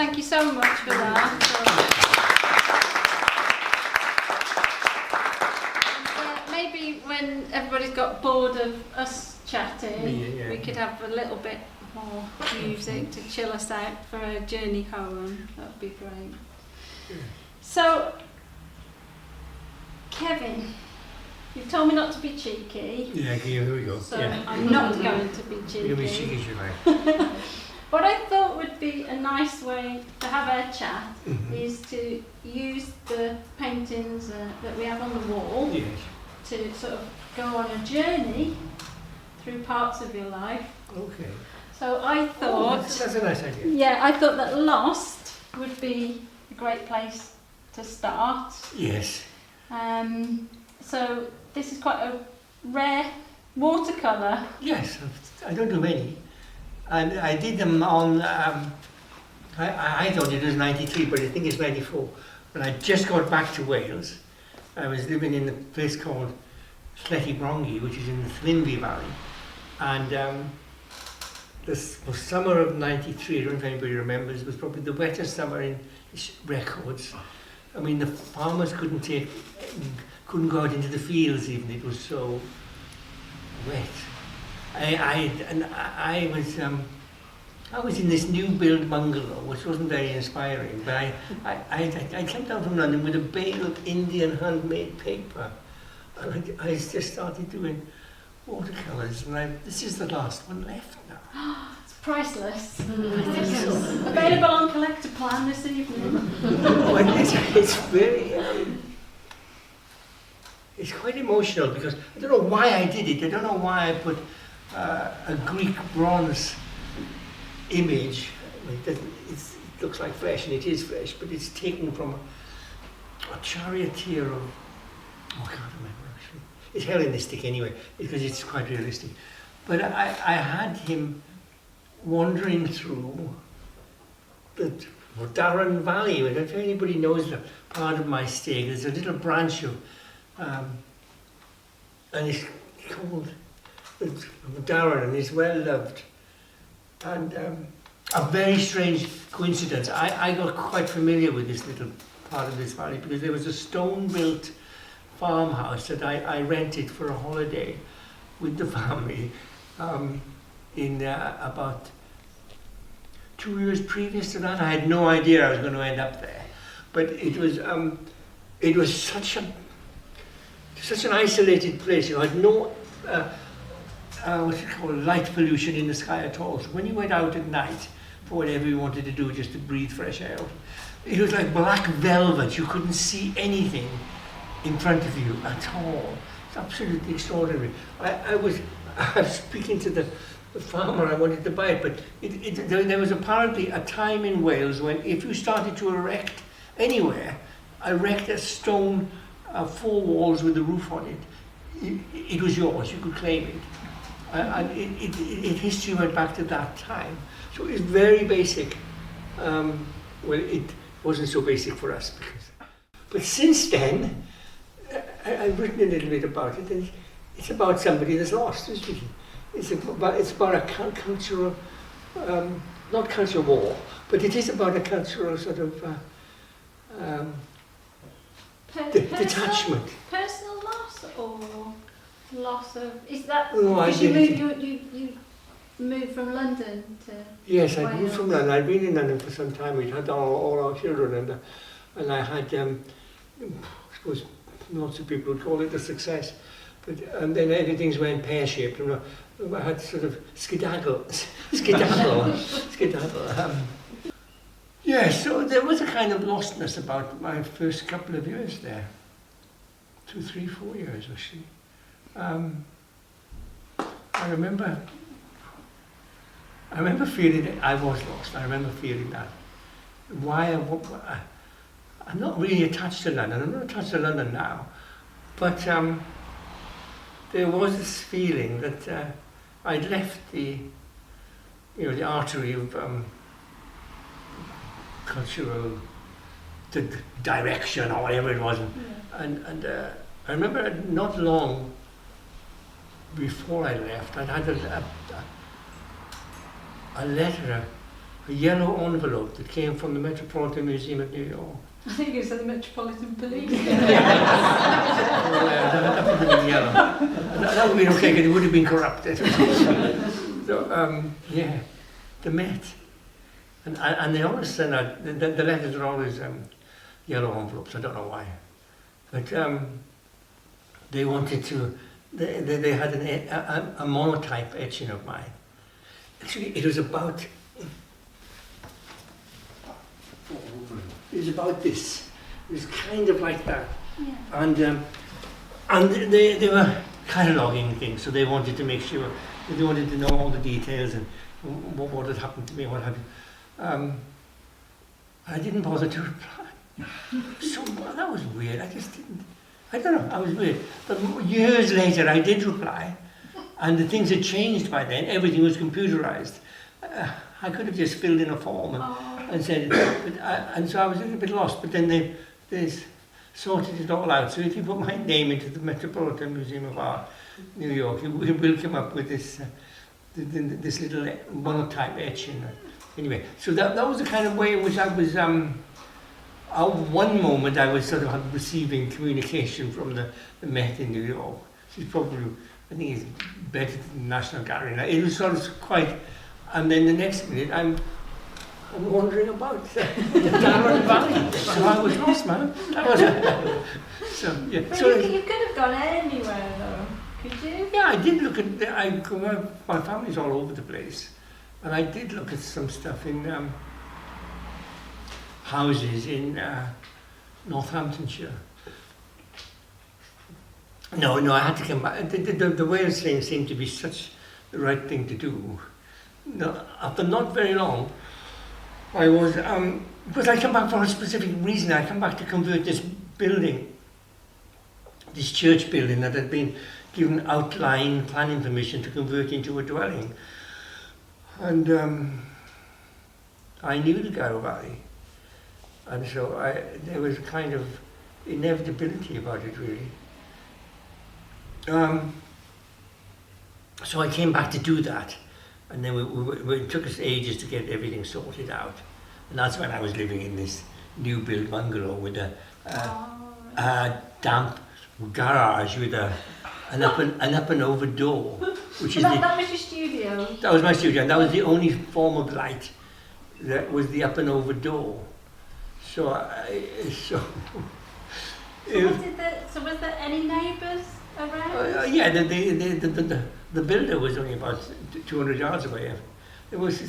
thank you so much for that. Maybe when everybody's got bored of us chatting, we could have a little bit more music to chill us out for a journey home. That would be great. So, Kevin, you've told me not to be cheeky. Yeah, here we go. So I'm not going to be cheeky. You'll be cheeky if you like. What I thought would be a nice way to have our chat is to use the paintings that we have on the wall to sort of go on a journey through parts of your life. Okay. So I thought... that's a nice idea. Yeah, I thought that Lost would be a great place to start. Yes. So this is quite a rare watercolour. Yes, I don't do many. And I did them on, I thought it was 93, but I think it's 94. When I just got back to Wales, I was living in a place called Lletibrongi, which is in the Llinvi Valley. And this was summer of 93, I don't know if anybody remembers, it was probably the wettest summer in records. I mean, the farmers couldn't go out into the fields even, it was so wet. I was in this new build bungalow, which wasn't very inspiring, but I came down from London with a bale of Indian handmade paper, and I just started doing watercolours, and this is the last one left now. It's priceless. Available on collector plan this evening. It's very, it's quite emotional because I don't know why I did it. I don't know why I put a Greek bronze image. It looks like flesh, and it is flesh, but it's taken from a charioteer of, I can't remember actually. It's Hellenistic anyway, because it's quite realistic. But I had him wandering through the Darren Valley. I don't know if anybody knows the part of my stake. There's a little branch of, and it's called Darren, and it's well loved. And a very strange coincidence. I got quite familiar with this little part of this valley because there was a stone-built farmhouse that I rented for a holiday with the family in about 2 years previous to that. I had no idea I was going to end up there, but it was such an isolated place. You had no what's it called, light pollution in the sky at all. So when you went out at night for whatever you wanted to do, just to breathe fresh air, it was like black velvet. You couldn't see anything in front of you at all. It's absolutely extraordinary. I was speaking to the farmer. I wanted to buy it, but there was apparently a time in Wales when if you started to erect anywhere, erect a stone 4 walls with a roof on it, it was yours. You could claim it. And history went back to that time. So it's very basic. Well, it wasn't so basic for us. But since then, I've written a little bit about it, and it's about somebody that's lost, isn't it? It's about a cultural, not cultural war, but it is about a cultural sort of detachment. Personal loss or loss of, is that, no, because you moved from London to Yes, I Wales. moved from London. I'd been in London for some time. We had all our children, and I had, I suppose lots of people would call it a success, but and then everything went pear-shaped. And I had sort of skedaddle. Yeah, so there was a kind of lostness about my first couple of years there. 2, 3, 4 years actually. I remember feeling that I was lost. I remember feeling that. I'm not really attached to London. I'm not attached to London now. But there was this feeling that I'd left the artery of cultural direction or whatever it was. Yeah. And I remember not long before I left, I'd had a letter a yellow envelope that came from the Metropolitan Museum of New York. I think it's the Metropolitan Police. That would have been yellow. That would have been okay, because it would have been corrupted. So, yeah, the Met. And they always send out, the letters are always yellow envelopes, I don't know why. But they wanted to, they had a monotype etching of mine. Actually, it was about this. It was kind of like that. Yeah. And they were cataloguing things, so they wanted to make sure, they wanted to know all the details and what had happened to me, what have you. I didn't bother to reply. So that was weird. I just didn't. I don't know. I was weird. But years later, I did reply, and the things had changed by then. Everything was computerized. I could have just filled in a form and said, and so I was a little bit lost. But then they sorted it all out. So if you put my name into the Metropolitan Museum of Art, New York, you will come up with this this little monotype etching. Anyway, so that was the kind of way in which I was. At one moment, I was sort of receiving communication from the Met in New York. She's probably, I think, it's better than the National Gallery. It was sort of quite. And then the next minute, I'm wandering about the Darren Valley. So I was lost, man. That was so yeah. But So you could have gone anywhere, though. Could you? yeah, I did look at. My family's all over the place, and I did look at some stuff in houses in Northamptonshire. No, I had to come back. The Wales thing seemed to be such the right thing to do. No, after not very long, I was, because I come back for a specific reason. I come back to convert this building, this church building that had been given outline planning permission to convert into a dwelling. And I knew the Gayle Valley. And so there was a kind of inevitability about it, really. So I came back to do that. And then it took us ages to get everything sorted out. And that's when I was living in this new build bungalow with a damp garage with an up and over door. Which is that was your studio? That was my studio, and that was the only form of light. That was the up and over door. So was there any neighbours around? Yeah, the builder was only about 200 yards away. There was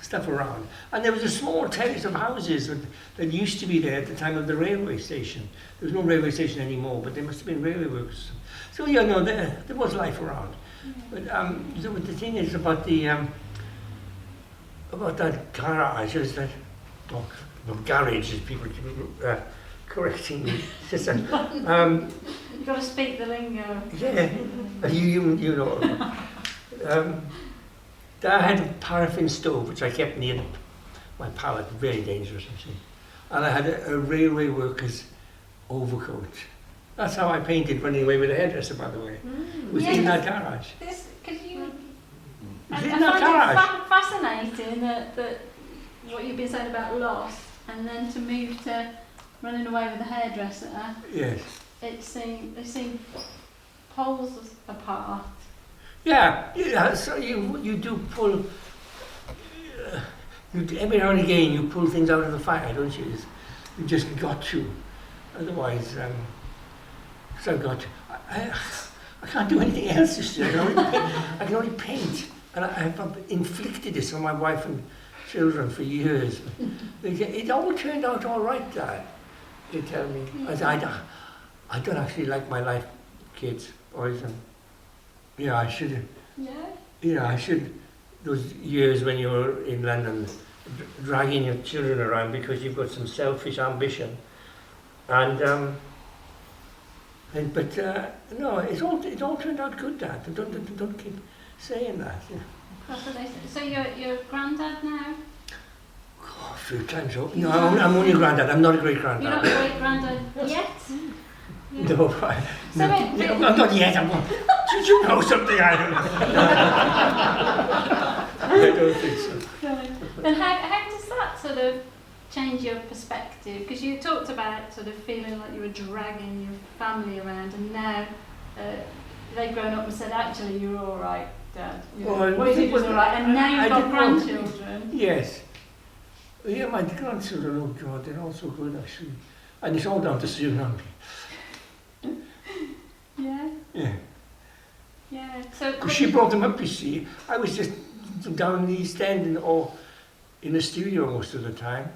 stuff around. And there was a small terrace of houses that used to be there at the time of the railway station. There was no railway station anymore, but there must have been railway works. So yeah, no, there was life around. But the thing is about that garage is that, garage is people correcting me. You've got to speak the lingo. Yeah, you know. I had a paraffin stove which I kept near my pallet, very dangerous actually. And I had a railway worker's overcoat. That's how I painted running away with a hairdresser, by the way. It was in that garage. I find it fascinating that what you've been saying about loss, and then to move to running away with a hairdresser. Yes. They seem poles apart. Yeah. So you do pull. Every now and again you pull things out of the fire, don't you? You just got to. Otherwise, so I've got. I can't do anything else. I can only paint. And I've inflicted this on my wife and children for years. It all turned out all right, Dad, they tell me. I don't actually like my life, kids, boys. I should have. Yeah? I should. Those years when you were in London, dragging your children around because you've got some selfish ambition. And no, it all turned out good, Dad. Don't keep saying that. So you're granddad now? Oh, a few times over. No, I'm only a granddad. I'm not a great granddad. You're not a great granddad yet? No, I'm not yet. Did you know something I don't know? I don't think so. And how does that sort of change your perspective? Because you talked about sort of feeling like you were dragging your family around, and now they've grown up and said, actually, you're all right, Dad. What you was all right, and now you've got grandchildren. Yes. Yeah, my grandchildren, oh God, they're all so good actually. And it's all down to Sue Nunley. Yeah. Yeah. Yeah. So. Because she brought them up, you see. I was just down the East End or in the studio most of the time.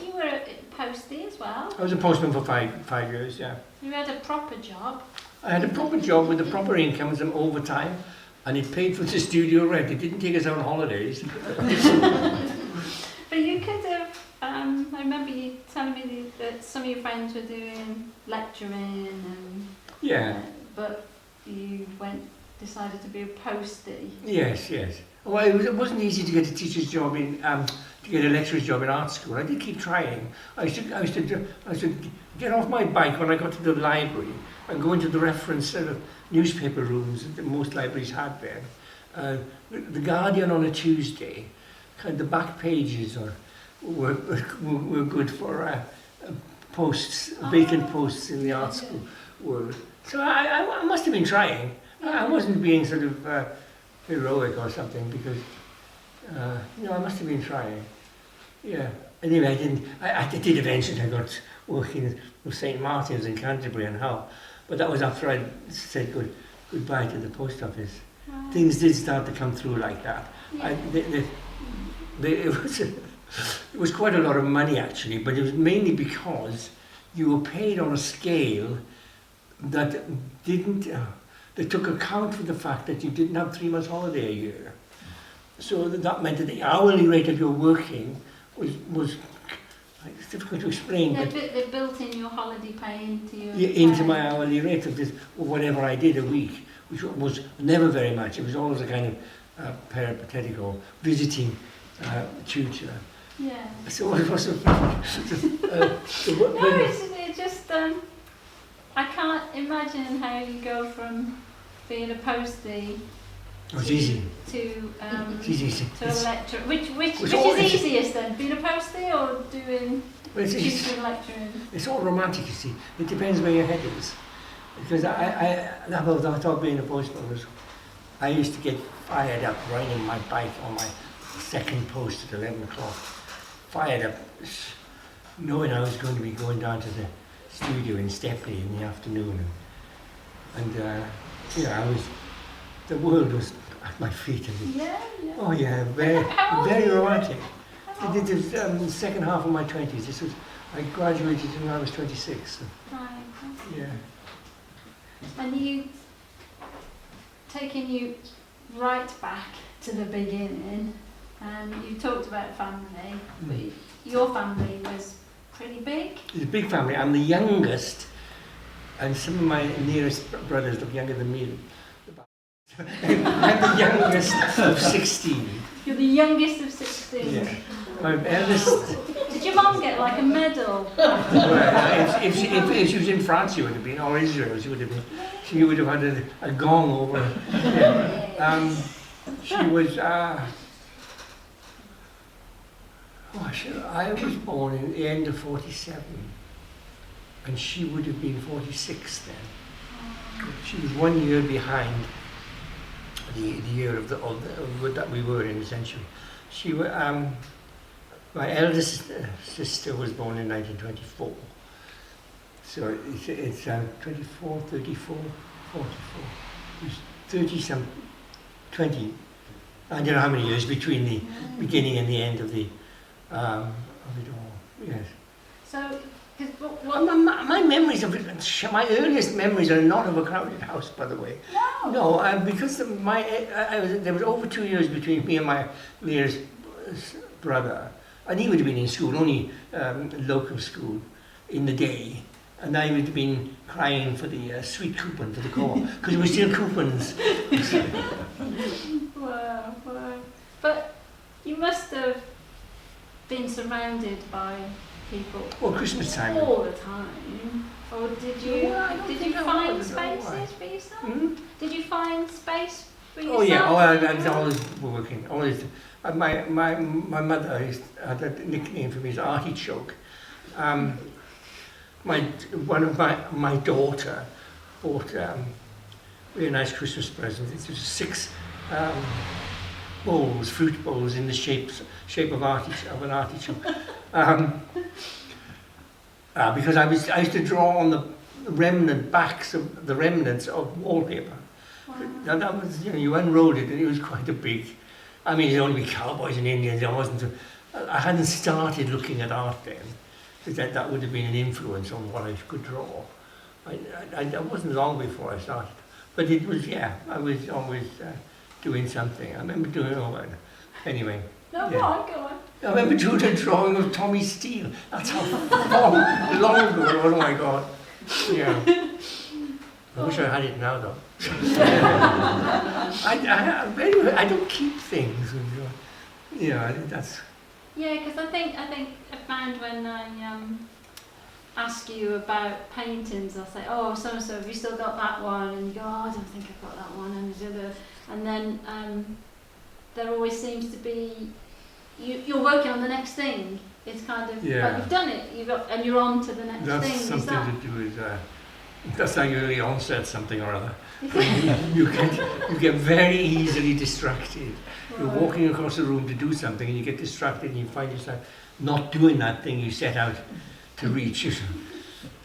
You were a postie as well. I was a postman for five years, yeah. You had a proper job. I had a proper job with a proper income and some overtime, and it paid for the studio rent. It didn't take us on holidays. But you could have, I remember you telling me that some of your friends were doing lecturing and... Yeah. But you decided to be a postie. Yes, yes. Well, it wasn't easy to get a teacher's job in, to get a lecturer's job in art school. I did keep trying. I used to get off my bike when I got to the library and go into the reference newspaper rooms that most libraries had then. The Guardian on a Tuesday, kind of the back pages were good for posts, vacant posts in the art school world. So I must have been trying. I wasn't being sort of heroic or something because, I must have been trying. Yeah. Anyway, I did eventually. I got working with St. Martin's in Canterbury and Hull, but that was after I said goodbye to the post office. Things did start to come through like that. Yeah. It was quite a lot of money actually, but it was mainly because you were paid on a scale that they took account for the fact that you didn't have 3 months holiday a year. So that meant that the hourly rate of your working was it's difficult to explain. They built in your holiday pay into your into my hourly rate of whatever I did a week, which was never very much. It was always a kind of peripatetic or visiting tutor. Yeah. So it wasn't. It's just I can't imagine how you go from being a postie to a lecturer. Which is easiest then, being a postie or doing tutoring lecturing? It's all romantic, you see. It depends where your head is. Because I thought being a postman was, I used to get fired up riding my bike on my second post at 11 o'clock. Fired up, knowing I was going to be going down to the studio in Stepney in the afternoon, and the world was at my feet. Oh yeah, very romantic. I did this the second half of my 20s. I graduated when I was 26. So. Right. Yeah. And taking you right back to the beginning. You talked about family, but your family was pretty big. It's a big family. I'm the youngest, and some of my nearest brothers look younger than me. I'm the youngest of 16. You're the youngest of 16? Yeah. My eldest... Did your mum get like a medal? Well, if she was in France, she would have been, or Israel, she would have had a gong over her. Yeah. She was... I was born in the end of 47, and she would have been 46 then. She was 1 year behind the year of that we were in, essentially. My eldest sister was born in 1924, so it's 24, 34, 44. It's 30 20. I don't know how many years between the beginning and the end of the. Of it all, yes. So, my memories of it, my earliest memories are not of a crowded house, by the way. No, because there was over 2 years between me and my nearest brother, and he would have been in school, only local school, in the day, and I would have been crying for the sweet coupon for the core, because it was still coupons. Wow. But you must have been surrounded by people Christmas time all the time, or did you find spaces for yourself? Did you find space Oh yeah, I was always working, always. My mother had a nickname for me as Artichoke. My daughter bought a very nice Christmas present. It was 6 bowls, fruit bowls in the shape of an artichoke. Because I used to draw on the remnants of wallpaper. Wow. Now that was, you unrolled it and it was quite a big. I mean, it'd only be cowboys and Indians. I hadn't started looking at art then. That would have been an influence on what I could draw. I wasn't long before I started. But it was, I was always doing something. I remember doing all that. Anyway. No, go on. I remember doing a drawing of Tommy Steele. That's how long ago. Oh my God. Yeah. I wish I had it now though. I don't keep things. I think that's. Yeah, because I found when I ask you about paintings, I'll say, oh, so and so, have you still got that one? And you go, oh, I don't think I've got that one. And then there always seems to be you're working on the next thing. It's kind of like you've done it, and you're on to the next thing. That's something to do with. That's how you really onset something or other. you get very easily distracted. Right. You're walking across the room to do something and you get distracted and you find yourself not doing that thing you set out to reach.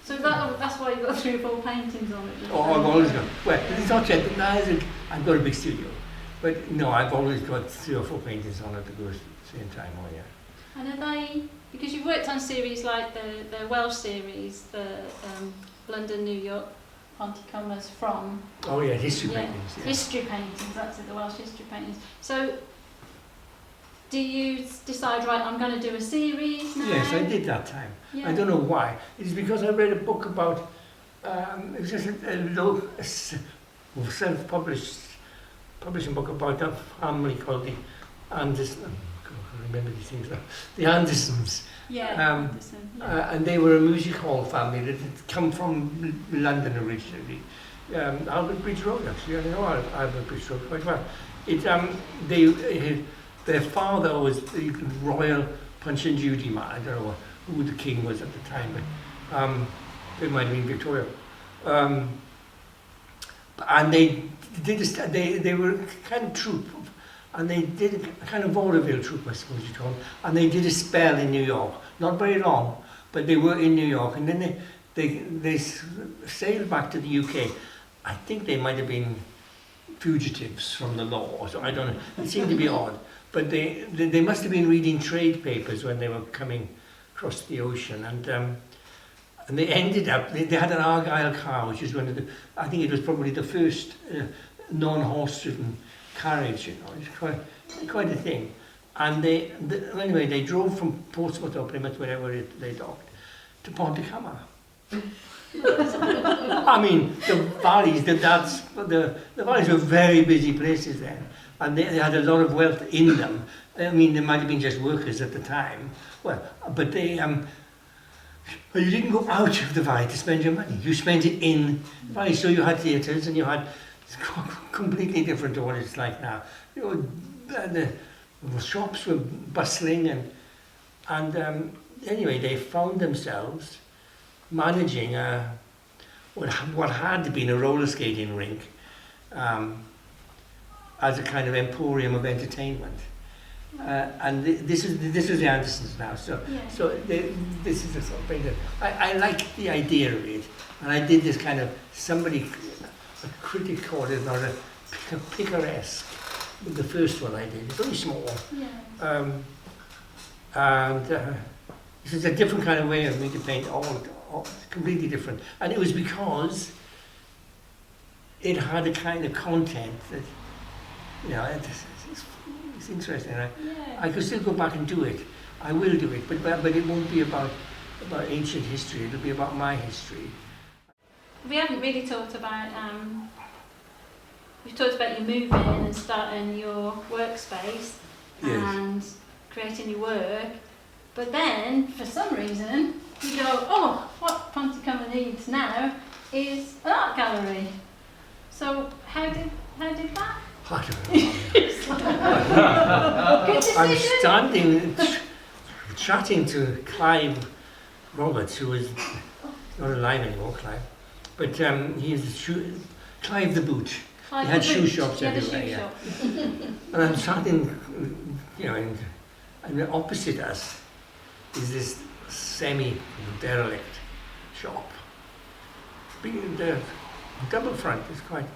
So that's why you've got 3 or 4 paintings on it? Oh, I've always got. Well, it's not yet. I've got a big studio. But no, I've always got 3 or 4 paintings on at the same time. Oh, yeah. And are they, because you've worked on series like the Welsh series, the London, New York, Pontycomers from... Oh yeah, history paintings. Yeah. History paintings, that's it, the Welsh history paintings. So, do you decide, right, I'm going to do a series now? Yes, I did that time. Yeah. I don't know why. It's because I read a book about, it was just a self-publishing book about a family called the Anderson. I remember these things now. The Andersons. Yeah, and they were a music hall family that had come from London originally. Albert Bridge Road, actually. I know Albert Bridge Road quite well. Their father was the royal Punch and Judy man. I don't know who the king was at the time, but it might have been Victoria. And they were a kind of troupe. And they did a kind of vaudeville troupe, I suppose you'd call it. And they did a spell in New York. Not very long, but they were in New York. And then they sailed back to the UK. I think they might have been fugitives from the law, so I don't know. It seemed to be odd. But they must have been reading trade papers when they were coming across the ocean. And they ended up, they had an Argyle car, which is one of the, I think it was probably the first non-horse-driven carriage, it's quite a thing. And anyway, they drove from Portsmouth or Plymouth, wherever they docked, to Pontycommer. I mean, the valleys were very busy places then, and they had a lot of wealth in them. I mean, they might have been just workers at the time. Well, but you didn't go out of the valley to spend your money. You spent it in the valley. So you had theatres and you had. It's completely different to what it's like now. The shops were bustling and anyway, they found themselves managing what had been a roller skating rink as a kind of emporium of entertainment. And this is the Andersons now. So this is a sort of thing that I like the idea of it, and I did this kind of a critic called it, or a picaresque. The first one I did. It's only small. Yeah. This is a different kind of way of me to paint, all completely different. And it was because it had a kind of content that, it's interesting. Right? Yeah. I could still go back and do it. I will do it, but it won't be about ancient history. It'll be about my history. We haven't really talked about, we've talked about you moving and starting your workspace and creating your work, but then, for some reason, you go, oh, what Pontycommer needs now is an art gallery. So how did that? I I'm standing, chatting to Clive Roberts, who is not alive anymore, Clive. But he's Clive the Boot. Clive he had the shoe Boot. shops He had a everywhere, shoe yeah. shop. And I'm standing, and opposite us is this semi-derelict shop. The double front is quite...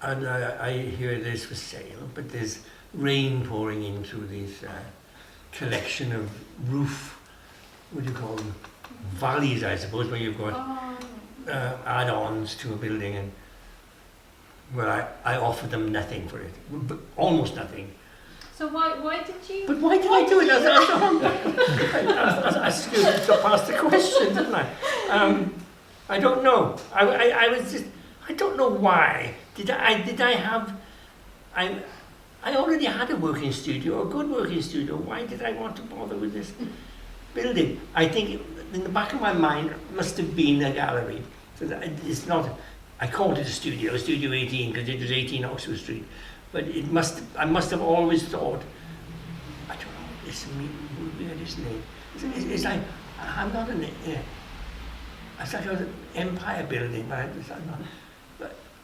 And I hear this for sale, but there's rain pouring in through this collection of roof, what do you call them? Valleys, I suppose, where you've got add-ons to a building. And well, I offered them nothing for it, but almost nothing. So why did you... But why did I do it? I got past the question, didn't I? I don't know. I was just... I don't know why. Did I have... I already had a working studio, a good working studio. Why did I want to bother with this building? I think in the back of my mind it must have been a gallery. So that it's not... I called it a studio, Studio 18, because it was 18 Oxford Street. But I must have always thought, I don't know, it's weirdest name. It's like, I'm not an... it's like an empire building, but I'm not...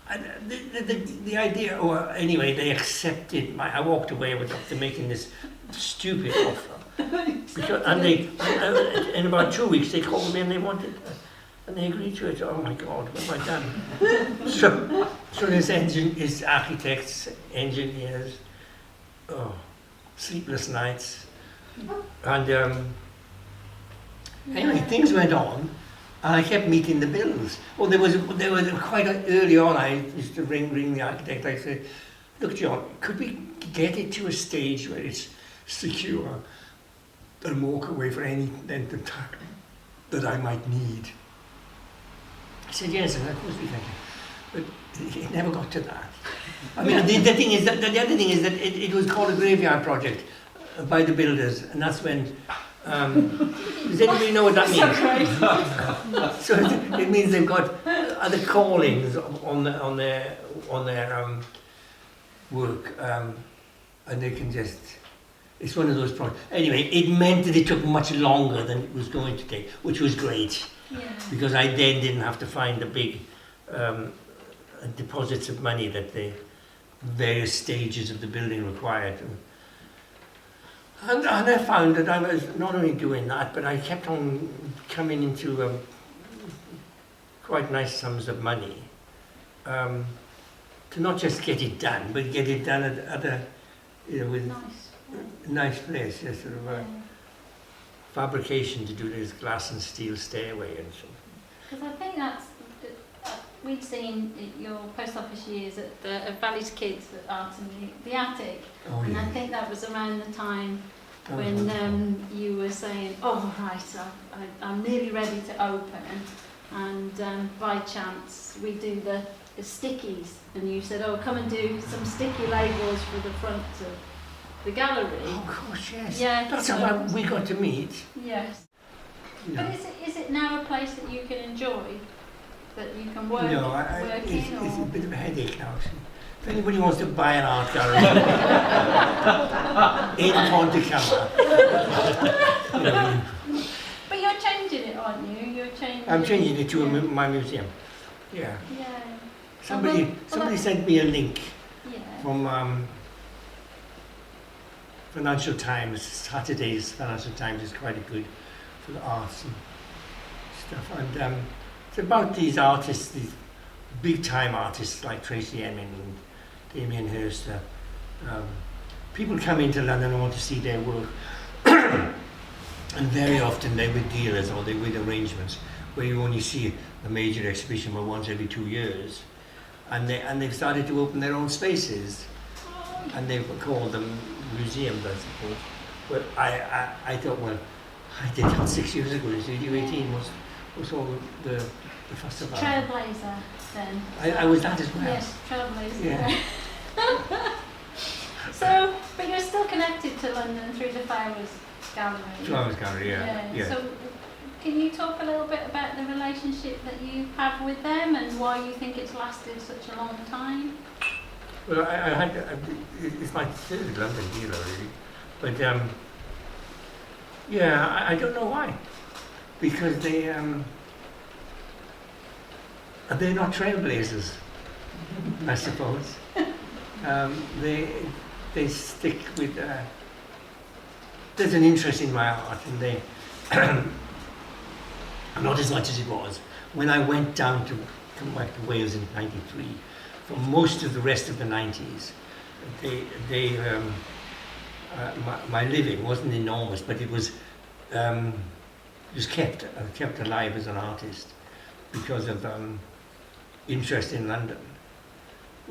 The idea, or anyway, they accepted I walked away after making this stupid offer. And they, in about 2 weeks, they called me and they wanted, and they agreed to it. Oh my God, what have I done? So there's architects, engineers, sleepless nights. And anyway, things went on. And I kept meeting the bills. Well, there was quite early on. I used to ring the architect. I said, "Look, John, could we get it to a stage where it's secure and walk away for any length of time that I might need?" He said, "Yes, of course we can." But it never got to that. I mean, the thing is that the other thing is that it was called a graveyard project by the builders, and that's when. Does anybody know what that means? So it means they've got other callings on their work, and they can just. It's one of those projects. Anyway, it meant that it took much longer than it was going to take, which was great, because I then didn't have to find the big deposits of money that the various stages of the building required. And I found that I was not only doing that, but I kept on coming into quite nice sums of money to not just get it done, but get it done at a, with nice place, sort of a fabrication to do this glass and steel stairway and so. Because I think that's we'd seen your post office years at the Valley's Kids at Art in the Attic, and I think that was around the time when you were saying, "Oh right, I'm nearly ready to open," and by chance we do the stickies, and you said, "Oh, come and do some sticky labels for the front of the gallery." Oh, of course, yes. Yeah, that's how we got to meet. Yes. No. But is it now a place that you can enjoy? That you can work, no, it's a bit of a headache now. If anybody wants to buy an art gallery in Ponticama. But you're changing it, aren't you? I'm changing it to my museum. Yeah. Somebody sent me a link from Financial Times. Saturday's Financial Times is quite good for the arts and stuff. And it's about these artists, these big-time artists like Tracy Emin and Damien Hirst. People come into London and want to see their work, and very often they're with dealers or they're with arrangements where you only see a major exhibition once every 2 years, and they've started to open their own spaces, and they've called them museums, I suppose. But I thought, well, I did that 6 years ago. Studio 18 was all the first of all. Trailblazer, then. I was that as well. Yes, Trailblazer. Yeah. So, but you're still connected to London through the Flowers Gallery. Flowers Gallery, yeah. So, can you talk a little bit about the relationship that you have with them and why you think it's lasted such a long time? Well, it's my third London dealer, really. But, yeah, I don't know why. Because they're not trailblazers, I suppose. They stick with, there's an interest in my art, and they, not as much as it was. When I went down to come back to Wales in '93, for most of the rest of the '90s, my living wasn't enormous, but it was kept alive as an artist because of interest in London.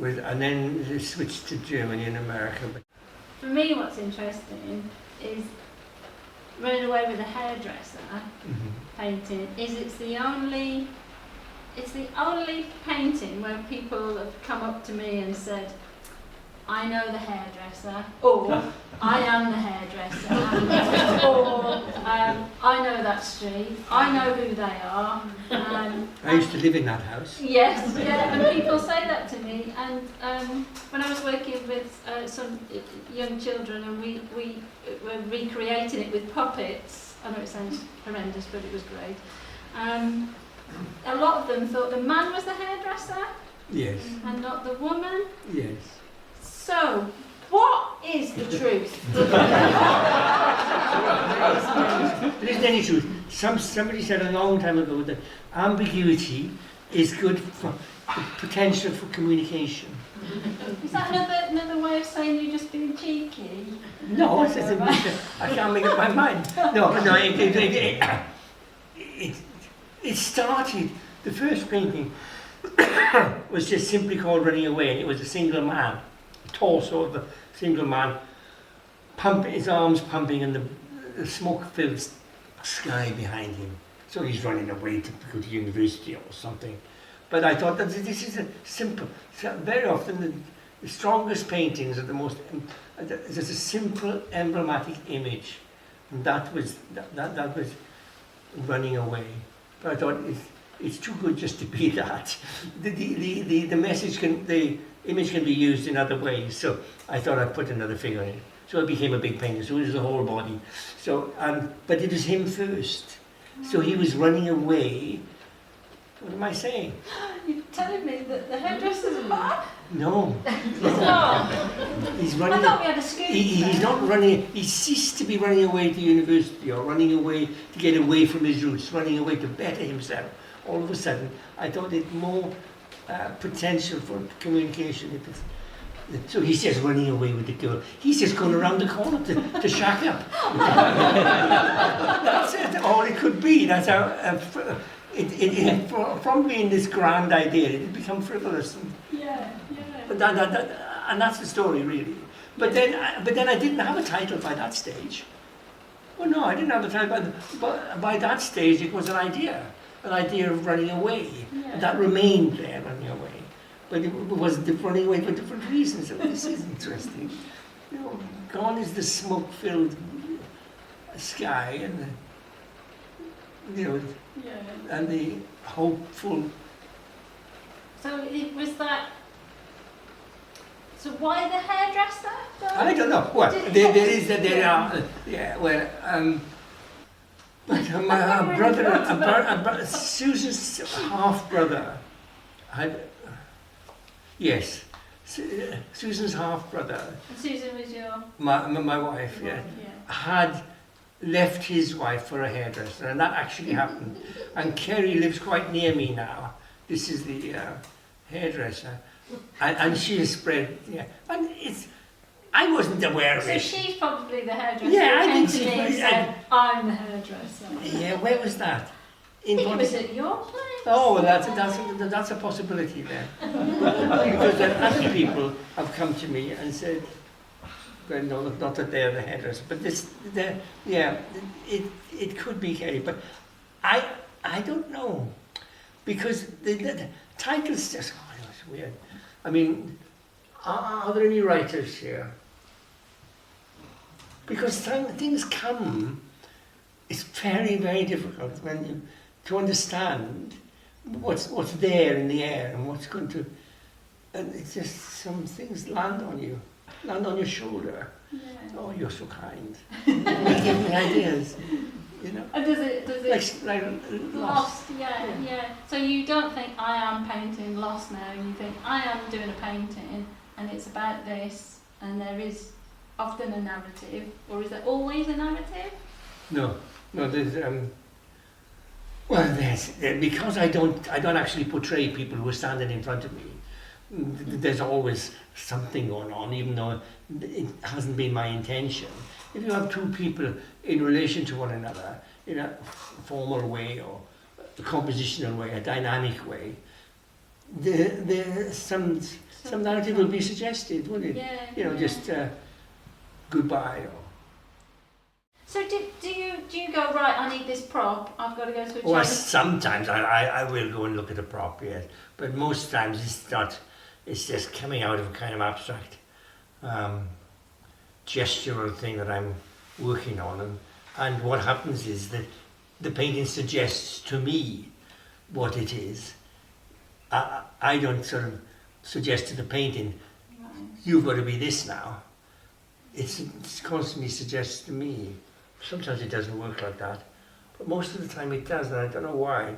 And then they switched to Germany and America. But for me, what's interesting is Running Away with a Hairdresser painting. It's the only painting where people have come up to me and said, I know the hairdresser, or I am the hairdresser, or I know that street, I know who they are. I used to live in that house. Yes, yeah, and people say that to me. And when I was working with some young children, and we were recreating it with puppets, I know it sounds horrendous, but it was great. A lot of them thought the man was the hairdresser, Yes. and not the woman. Yes. So, what is the truth? There isn't any truth. Somebody said a long time ago that ambiguity is good for the potential for communication. Is that another way of saying you're just being cheeky? No, I can't make up my mind. No, it started, the first painting was just simply called Running Away, and it was a single man, torso of a single man, his arms pumping, and the smoke-filled sky behind him. So he's running away to go to university or something. But I thought that this is a simple, very often the strongest paintings are the most, there's a simple emblematic image, and that was Running Away. But I thought it's too good just to be that. The message the image can be used in other ways. So I thought I'd put another figure in it. So it became a big painting. So it was the whole body. So but it was him first. So he was running away. What am I saying? You're telling me that the hairdresser's bad? No. It's not. He's running. I thought we had a scoop. He's not running. He ceased to be running away to university or running away to get away from his roots, running away to better himself. All of a sudden, I thought it more potential for communication. So he's just running away with the girl. He's just going around the corner to shack up. That's it. All it could be. That's how. From being this grand idea, it had become frivolous. Yeah. But and that's the story, really. But then I didn't have a title by that stage. Well, no, I didn't have a title. But by that stage, it was an idea of running away. Yeah. That remained there, running away. But it was running away for different reasons. So this is interesting. You know, gone is the smoke-filled sky and and the hopeful. So it was that. So why the hairdresser? I don't know. Well, there are. Yeah. Well. But my brother, Susan's half brother, Susan's half brother. And Susan was your. My wife. Yeah. Had left his wife for a hairdresser, and that actually happened. And Kerry lives quite near me now. This is the hairdresser, and she has spread. Yeah, and I wasn't aware of it. So she's probably the hairdresser. Yeah, I think she said, I'm the hairdresser. Yeah, where was that? I think it was at your place. Oh, well, that's a possibility then. Because then other people have come to me and said, well, no, not that they're the hairdresser, but it could be Kerry, but I don't know, because the title's just, it's weird. I mean, are there any writers here? Because things come, it's very, very difficult to understand what's there in the air and what's going to, and it's just some things land on your shoulder. Yeah. Oh, you're so kind. You give me ideas, you know. And does it Like lost? Yeah. So you don't think I am painting lost now, you think I am doing a painting and it's about this, and there is often a narrative, or is there always a narrative? No, there's because I don't actually portray people who are standing in front of me. There's always something going on, even though it hasn't been my intention. If you have two people in relation to one another in a formal way or a compositional way, a dynamic way, some narrative will be suggested, won't it? Yeah. You know, just goodbye. Or... So do you go, right, I need this prop, I've got to go to a Well, Chinese... sometimes I will go and look at a prop, yes, but most times it's just coming out of a kind of abstract gestural thing that I'm working on, and what happens is that the painting suggests to me what it is. I don't sort of suggest to the painting, Right. you've got to be this now. It's constantly suggests to me. Sometimes it doesn't work like that, but most of the time it does, and I don't know why.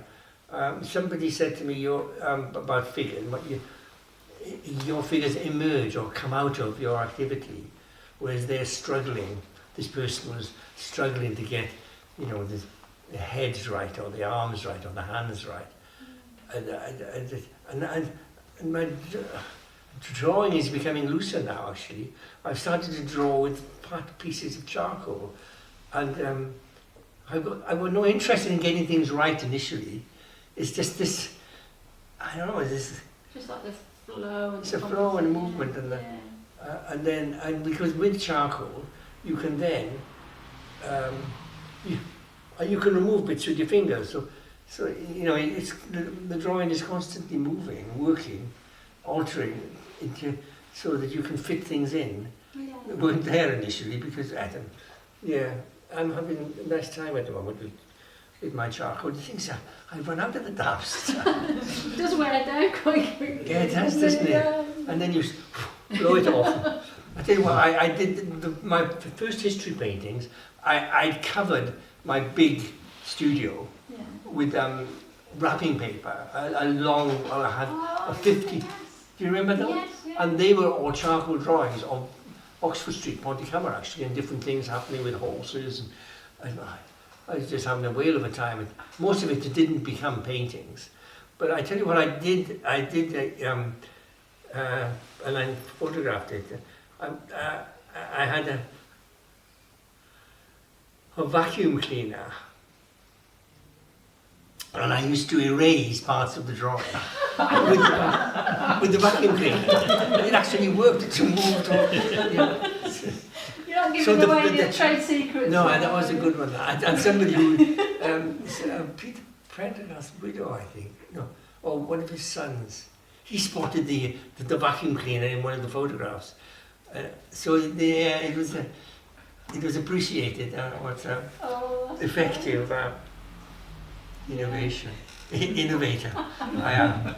Somebody said to me about figures, your figures emerge or come out of your activity, whereas they're struggling. This person was struggling to get, you know, the heads right, or the arms right, or the hands right, and my drawing is becoming looser now. Actually, I've started to draw with pieces of charcoal, and I've got no interest in getting things right initially. It's just this, I don't know, this. Just like the flow and It's a flow and movement, and and because with charcoal you can then you can remove bits with your fingers. So you know, it's the drawing is constantly moving, working, altering so that you can fit things in. Yeah. They weren't there initially because I'm having a nice time at the moment with my charcoal. The things I've run out of the dust. It does wear down quite quickly. Yeah, it does, doesn't it? And then you blow it off. I tell you what, I did my first history paintings. I covered my big studio with wrapping paper, a long, I had a 50. Yes. Do you remember those? Yes, yes. And they were all charcoal drawings of Oxford Street, Pontycumber, actually, and different things happening with horses. And I was just having a whale of a time. And most of it didn't become paintings. But I tell you what I did and I photographed it. I had a vacuum cleaner, and I used to erase parts of the drawing with the vacuum cleaner. It actually worked to move. You're not giving away your trade secrets. No, that was a good one. And somebody who, Peter Prendergast's widow, I think, no, or one of his sons, he spotted the vacuum cleaner in one of the photographs. So it was appreciated. What's effective innovation, innovator. I am.